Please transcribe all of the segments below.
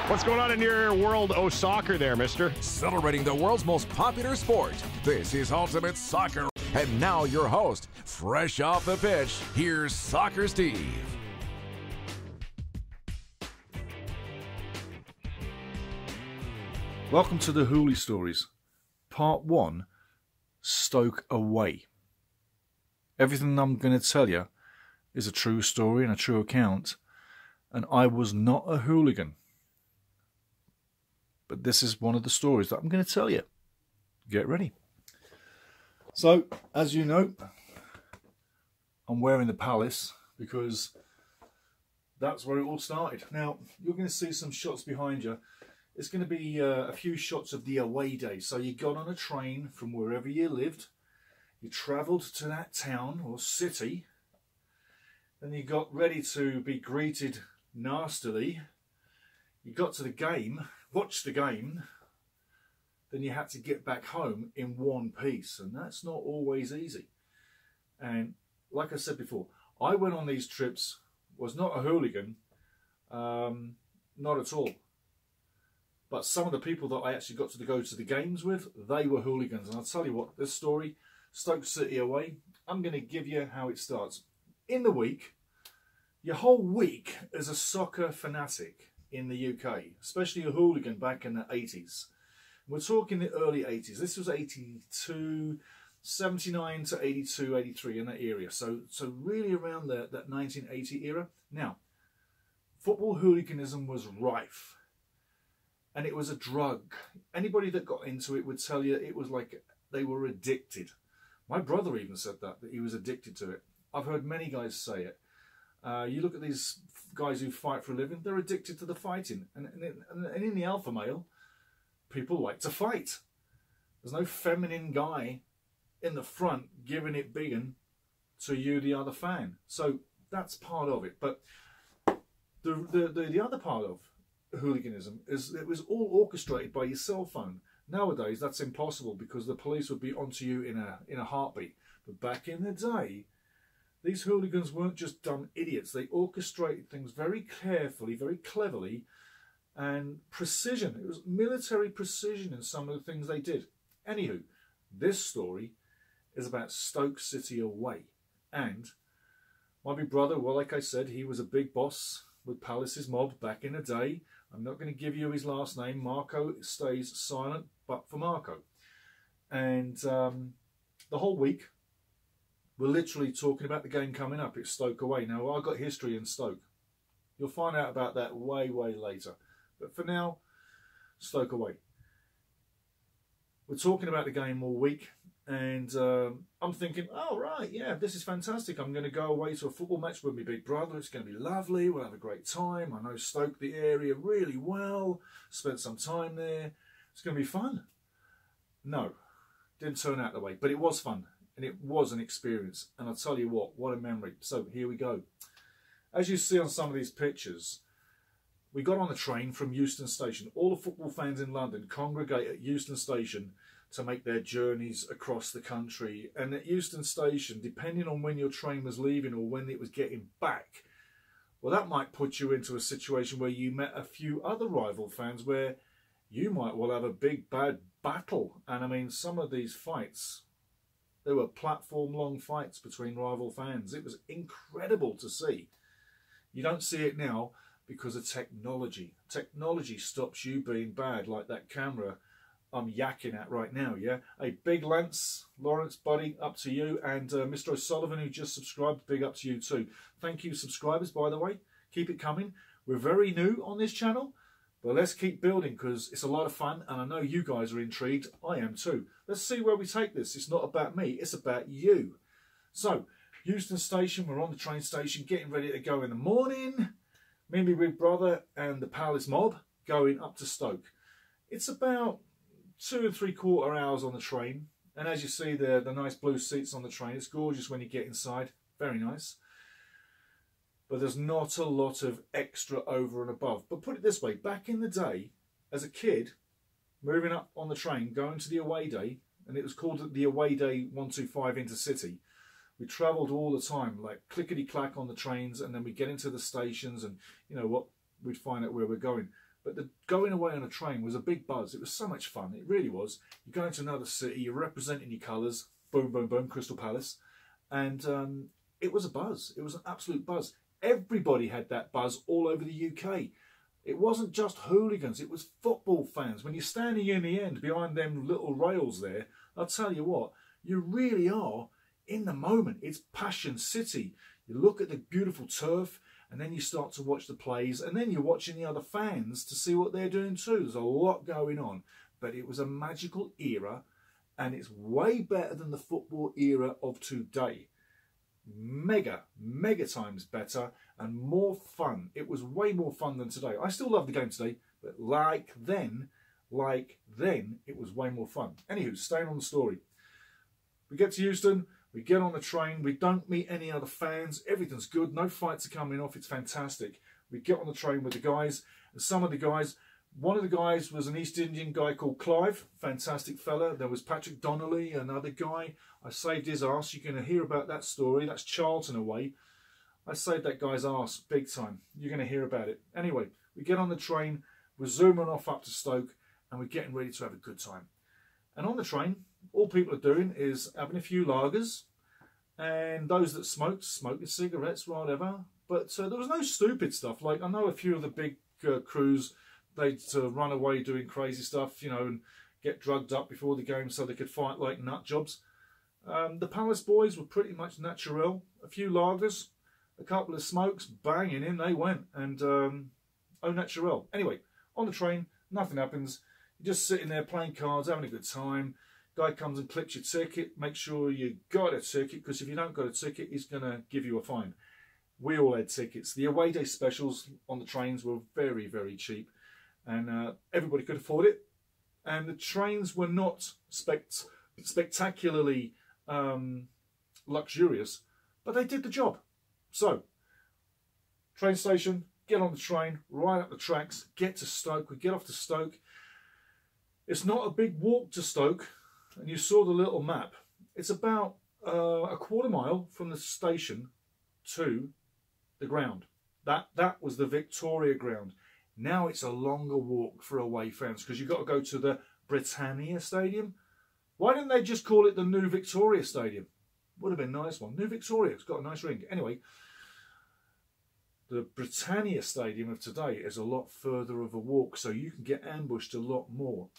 What's going on in your world of soccer there, mister? Celebrating the world's most popular sport. This is Ultimate Soccer. And now your host, fresh off the pitch, here's Soccer Steve. Welcome to the Hooligan Stories, Part 1, Stoke Away. Everything I'm going to tell you is a true story and a true account, and I was not a hooligan. But this is one of the stories that I'm going to tell you. Get ready. So, as you know, I'm wearing the Palace because that's where it all started. Now, you're going to see some shots behind you. It's going to be a few shots of the away day. So you got on a train from wherever you lived. You travelled to that town or city. Then you got ready to be greeted nastily. You got to the game, watched the game. Then you had to get back home in one piece. And that's not always easy. And like I said before, I went on these trips, was not a hooligan, not at all. But some of the people that I actually got to go to the games with, they were hooligans. And I'll tell you what, this story, Stoke City away, I'm going to give you how it starts. In the week, your whole week as a soccer fanatic in the UK, especially a hooligan back in the 80s. We're talking the early 80s. This was 82, 79 to 82, 83 in that area. So really around that 1980 era. Now, football hooliganism was rife. And it was a drug. Anybody that got into it would tell you it was like they were addicted. My brother even said that he was addicted to it. I've heard many guys say it. You look at these guys who fight for a living, they're addicted to the fighting. And in the alpha male, people like to fight. There's no feminine guy in the front giving it biggin to you, the other fan. So that's part of it. But the other part of hooliganism is it was all orchestrated by your cell phone. Nowadays that's impossible because the police would be onto you in a heartbeat. But back in the day, these hooligans weren't just dumb idiots. They orchestrated things very carefully, very cleverly, and precision. It was military precision in some of the things they did. Anywho, this story is about Stoke City away. And my big brother, well, like I said, he was a big boss with Palace's mob back in the day. I'm not going to give you his last name. Marco stays silent, but for Marco. And the whole week, we're literally talking about the game coming up. It's Stoke away. Now, I've got history in Stoke. You'll find out about that way, way later. But for now, Stoke away. We're talking about the game all week. And I'm thinking, oh, right, yeah, this is fantastic. I'm going to go away to a football match with my big brother. It's going to be lovely. We'll have a great time. I know Stoke, the area, really well. Spent some time there. It's going to be fun. No, didn't turn out the way. But it was fun. And it was an experience. And I'll tell you what a memory. So here we go. As you see on some of these pictures, we got on the train from Euston Station. All the football fans in London congregate at Euston Station to make their journeys across the country. And at Euston Station, depending on when your train was leaving or when it was getting back, well, that might put you into a situation where you met a few other rival fans where you might well have a big bad battle. And I mean, some of these fights, they were platform-long fights between rival fans. It was incredible to see. You don't see it now because of technology. Technology stops you being bad, like that camera I'm yakking at right now, yeah? Hey, big Lawrence, buddy, up to you. And Mr. O'Sullivan, who just subscribed, big up to you too. Thank you, subscribers, by the way. Keep it coming. We're very new on this channel, but let's keep building because it's a lot of fun, and I know you guys are intrigued. I am too. Let's see where we take this. It's not about me, it's about you. So, Euston Station, we're on the train station, getting ready to go in the morning. Me and my big brother and the Palace mob going up to Stoke. It's about 2 3/4 hours on the train, and as you see the nice blue seats on the train, it's gorgeous when you get inside, very nice, but there's not a lot of extra over and above. But put it this way, back in the day as a kid moving up on the train going to the away day, and it was called the away day 125 intercity, we travelled all the time like clickety clack on the trains, and then we get into the stations and you know what, we'd find out where we're going. But the going away on a train was a big buzz. It was so much fun. It really was. You go into another city, you're representing your colours. Boom, boom, boom, Crystal Palace. And it was a buzz. It was an absolute buzz. Everybody had that buzz all over the UK. It wasn't just hooligans. It was football fans. When you're standing in the end behind them little rails there, I'll tell you what, you really are in the moment. It's Passion City. You look at the beautiful turf, and then you start to watch the plays, and then you're watching the other fans to see what they're doing too. There's a lot going on. But it was a magical era, and it's way better than the football era of today. Mega times better and more fun. It was way more fun than today. I still love the game today, but like then, it was way more fun. Anywho, staying on the story. We get to Euston, we get on the train, we don't meet any other fans, everything's good, no fights are coming off, it's fantastic. We get on the train with the guys, and some of the guys, one of the guys was an East Indian guy called Clive, fantastic fella. There was Patrick Donnelly, another guy. I saved his arse. You're going to hear about that story. That's Charlton away. I saved that guy's arse big time. You're going to hear about it. Anyway, we get on the train. We're zooming off up to Stoke, and we're getting ready to have a good time. And on the train, all people are doing is having a few lagers, and those that smoking cigarettes, whatever. But there was no stupid stuff. Like, I know a few of the big crews, they'd run away doing crazy stuff, you know, and get drugged up before the game so they could fight like nut jobs. The Palace boys were pretty much natural. A few lagers, a couple of smokes, banging in they went, and au naturel. Anyway, on the train, nothing happens. You're just sitting there playing cards, having a good time. Guy comes and clips your ticket. Make sure you got a ticket, because if you don't got a ticket, he's going to give you a fine. We all had tickets. The away day specials on the trains were very, very cheap, and everybody could afford it. And the trains were not spectacularly luxurious, but they did the job. So, train station, get on the train, right up the tracks, get to Stoke. We get off to Stoke. It's not a big walk to Stoke, and you saw the little map. It's about a quarter mile from the station to the ground. That was the Victoria ground. Now it's a longer walk for away fans, because you've got to go to the Britannia Stadium. Why didn't they just call it the New Victoria Stadium? Would have been a nice one. New Victoria, it's got a nice ring. Anyway, the Britannia Stadium of today is a lot further of a walk, so you can get ambushed a lot more.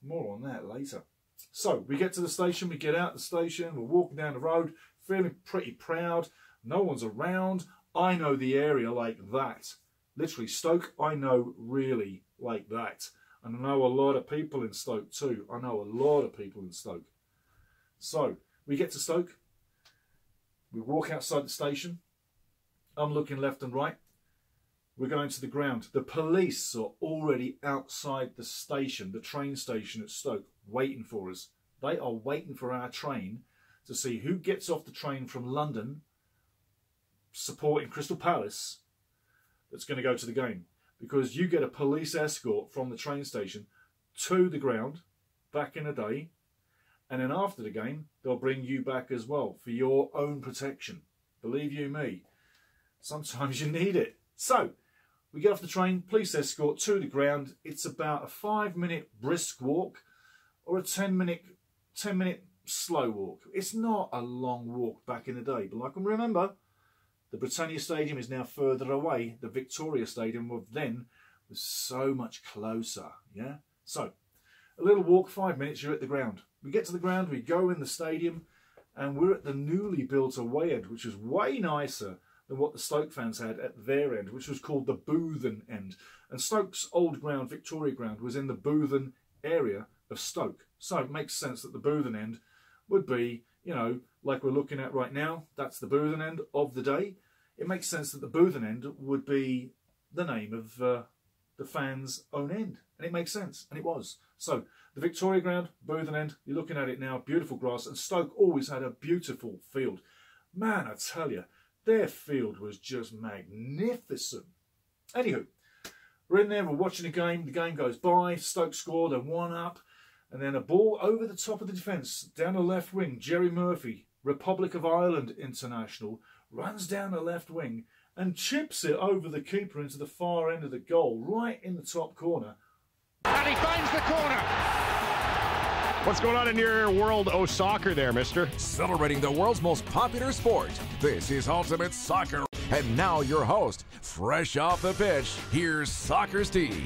More on that later. So, we get to the station, we get out the station, we're walking down the road, feeling pretty proud. No one's around. I know the area like that. Literally, Stoke, I know really like that. And I know a lot of people in Stoke too. I know a lot of people in Stoke. So, we get to Stoke. We walk outside the station. I'm looking left and right. We're going to the ground. The police are already outside the station, the train station at Stoke, waiting for us. They are waiting for our train to see who gets off the train from London, supporting Crystal Palace, that's going to go to the game. Because you get a police escort from the train station to the ground back in the day, and then after the game they'll bring you back as well for your own protection. Believe you me, sometimes you need it. So we get off the train, police escort to the ground. It's about a 5-minute brisk walk or a 10-minute slow walk. It's not a long walk back in the day, but I can remember, the Britannia Stadium is now further away. The Victoria Stadium of then was so much closer, yeah? So, a little walk, 5 minutes, you're at the ground. We get to the ground, we go in the stadium, and we're at the newly built away end, which was way nicer than what the Stoke fans had at their end, which was called the Boothen end. And Stoke's old ground, Victoria ground, was in the Boothen area of Stoke. So it makes sense that the Boothen end would be, you know, like we're looking at right now. That's the Boothen end of the day. It makes sense that the Boothen end would be the name of the fans' own end. And it makes sense, and it was. So, the Victoria ground, Boothen end, you're looking at it now, beautiful grass, and Stoke always had a beautiful field. Man, I tell you, their field was just magnificent. Anywho, we're in there, we're watching the game goes by, Stoke scored, they're 1-up, and then a ball over the top of the defence, down the left wing, Jerry Murphy, Republic of Ireland international, runs down the left wing and chips it over the keeper into the far end of the goal, right in the top corner. And he finds the corner. What's going on in your world of soccer there, mister? Celebrating the world's most popular sport. This is Ultimate Soccer. And now your host, fresh off the pitch, here's Soccer Steve.